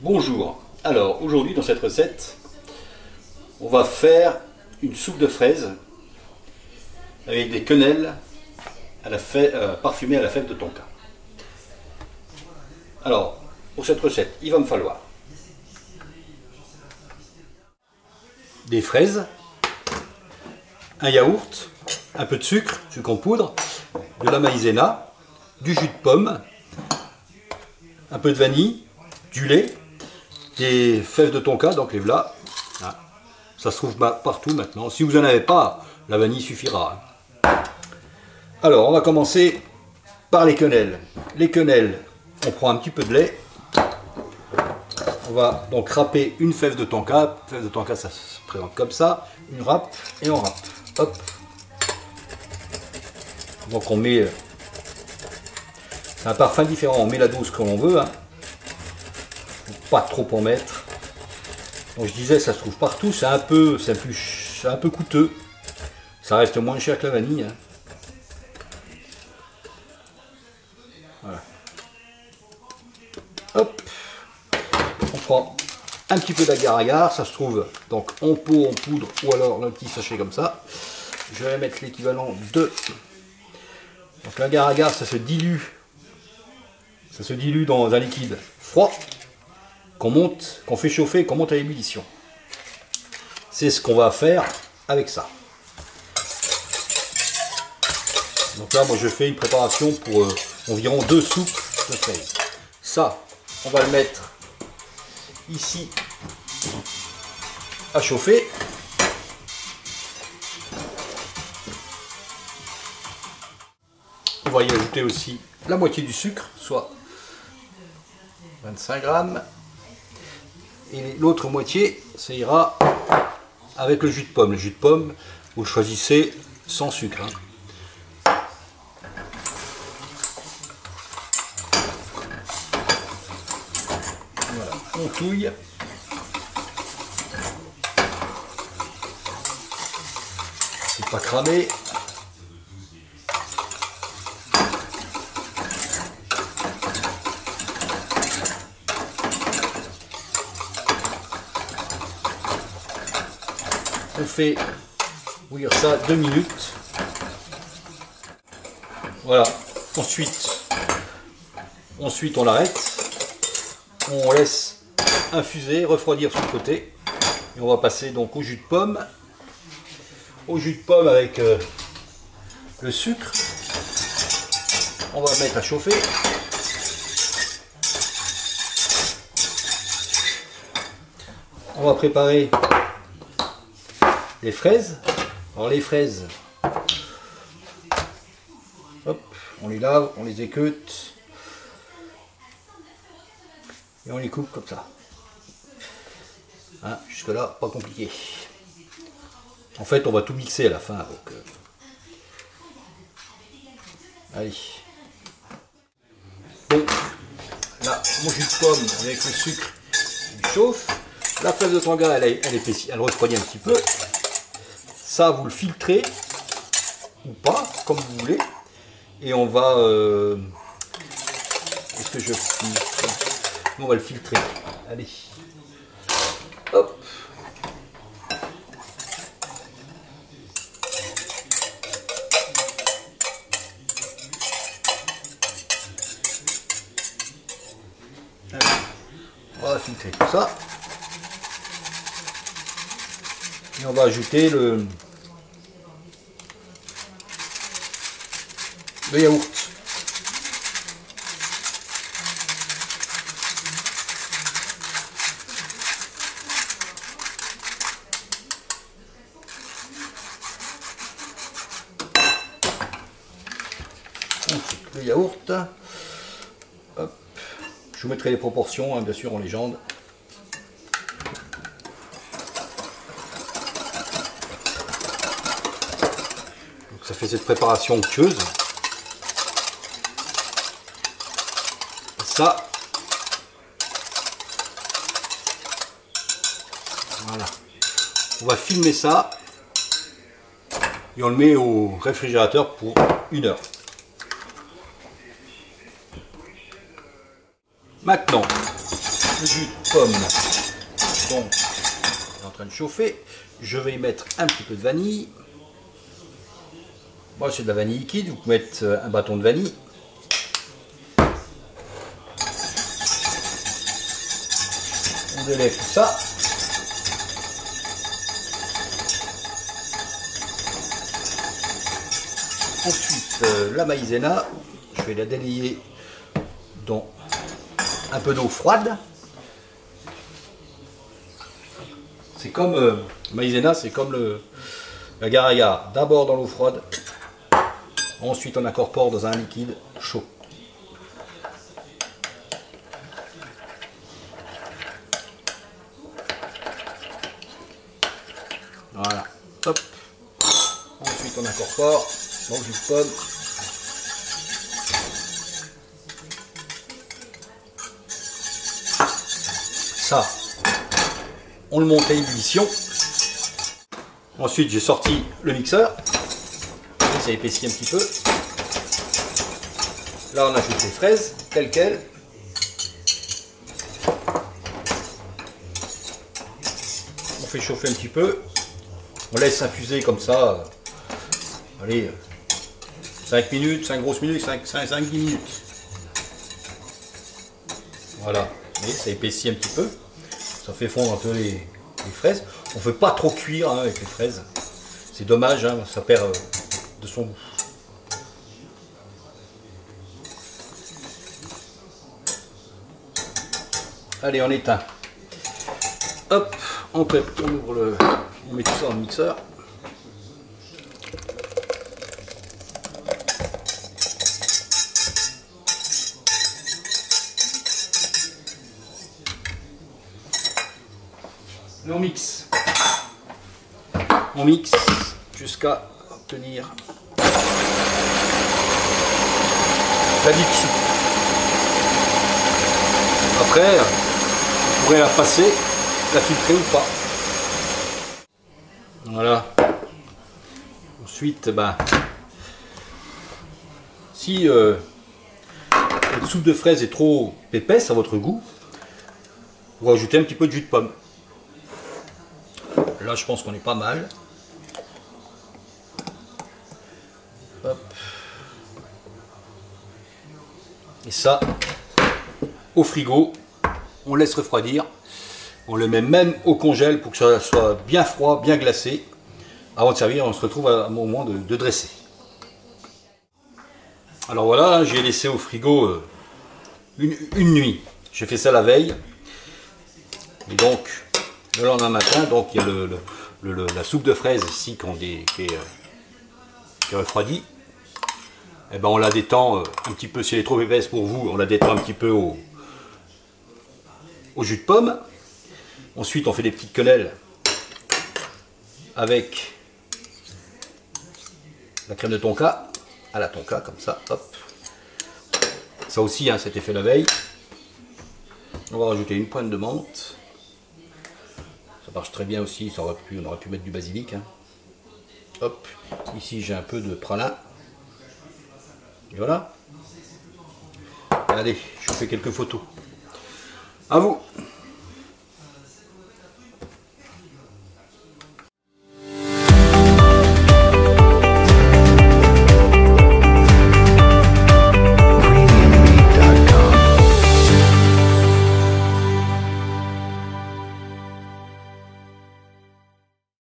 Bonjour, alors aujourd'hui dans cette recette, on va faire une soupe de fraises avec des quenelles parfumées à la fève de tonka. Alors, pour cette recette, il va me falloir des fraises, un yaourt, un peu de sucre en poudre, de la maïzena, du jus de pomme, un peu de vanille, du lait, des fèves de tonka, donc les voilà. Ça se trouve partout maintenant. Si vous n'en avez pas, la vanille suffira. Alors, on va commencer par les quenelles. Les quenelles, on prend un petit peu de lait. On va donc râper une fève de tonka. Fève de tonka, ça se présente comme ça. Une râpe et on râpe. Hop. Donc on met... C'est un parfum différent. On met la dose que l'on veut. Faut pas trop en mettre. Donc je disais, ça se trouve partout. C'est un peu coûteux. Ça reste moins cher que la vanille. Voilà. Hop. On prend un petit peu d'agar-agar, ça se trouve donc en pot, en poudre ou alors un petit sachet comme ça. Je vais mettre l'équivalent de... Donc l'agar-agar, ça se dilue dans un liquide froid qu'on fait chauffer, qu'on monte à ébullition. C'est ce qu'on va faire avec ça. Donc là, moi je fais une préparation pour environ 2 soupes de fraises. Ça, on va le mettre ici à chauffer. On va y ajouter aussi la moitié du sucre, soit 25 grammes. Et l'autre moitié, ça ira avec le jus de pomme. Le jus de pomme, vous le choisissez sans sucre. Voilà, on touille. C'est pas cramé. On fait bouillir ça 2 minutes. Voilà. Ensuite on l'arrête. On laisse infuser, refroidir sur le côté. Et on va passer donc au jus de pomme. Au jus de pomme avec le sucre. On va mettre à chauffer. On va préparer les fraises. Alors les fraises, hop, on les lave, on les équeute et on les coupe comme ça. Jusque là, pas compliqué. En fait, on va tout mixer à la fin. Donc, allez. Bon, là, mon jus de pomme avec le sucre, il chauffe. La fève de tonka, elle refroidit un petit peu. Ça, vous le filtrez ou pas, comme vous voulez. Et on va... Est-ce que je filtre? On va le filtrer. Allez. Hop. Allez. On va filtrer tout ça. Et on va ajouter le yaourt. Ensuite, le yaourt. Hop. Je vous mettrai les proportions, bien sûr, en légende. Ça fait cette préparation onctueuse. Ça, voilà. On va filmer ça et on le met au réfrigérateur pour 1 heure. Maintenant, le jus de pomme donc, est en train de chauffer. Je vais y mettre un petit peu de vanille. Moi, c'est de la vanille liquide. Vous pouvez mettre un bâton de vanille. On délève tout ça. Ensuite, la maïzena, je vais la délayer dans un peu d'eau froide. C'est comme maïzena, c'est comme la agar-agar. D'abord dans l'eau froide, ensuite on incorpore dans un liquide chaud. Voilà, hop. Ensuite on incorpore dans le jus de pomme. Ça, on le monte à ébullition. Ensuite j'ai sorti le mixeur. Ça épaissit un petit peu. Là on ajoute les fraises telles quelles. On fait chauffer un petit peu. On laisse infuser comme ça. Allez, 5 minutes, 5 grosses minutes, 5-10 minutes. Voilà, et ça épaissit un petit peu. Ça fait fondre un peu les fraises. On ne fait pas trop cuire avec les fraises. C'est dommage, hein, ça perd de son goût. Allez, on éteint. Hop, on ouvre on met tout ça dans le mixeur. Et on mixe. On mixe jusqu'à obtenir la dite soupe. Après, vous pourrez la passer, la filtrer ou pas. Voilà. Ensuite, si votre soupe de fraises est trop épaisse à votre goût, vous rajoutez un petit peu de jus de pomme. Là, je pense qu'on est pas mal. Hop. Et ça, au frigo, on laisse refroidir. On le met même au congèle pour que ça soit bien froid, bien glacé. Avant de servir, on se retrouve à un moment de dresser. Alors voilà, j'ai laissé au frigo une nuit. J'ai fait ça la veille. Et donc, le lendemain matin, donc il y a la soupe de fraises ici qui est refroidie. Et ben on la détend un petit peu, si elle est trop épaisse pour vous, on la détend un petit peu au jus de pomme. Ensuite on fait des petites quenelles avec la crème de tonka, à la tonka comme ça, hop. Ça aussi, hein, c'était fait la veille. On va rajouter une pointe de menthe. Ça marche très bien aussi, on aurait pu mettre du basilic. Hein. Hop, ici j'ai un peu de pralin. Et voilà. Allez, je vous fais quelques photos. À vous.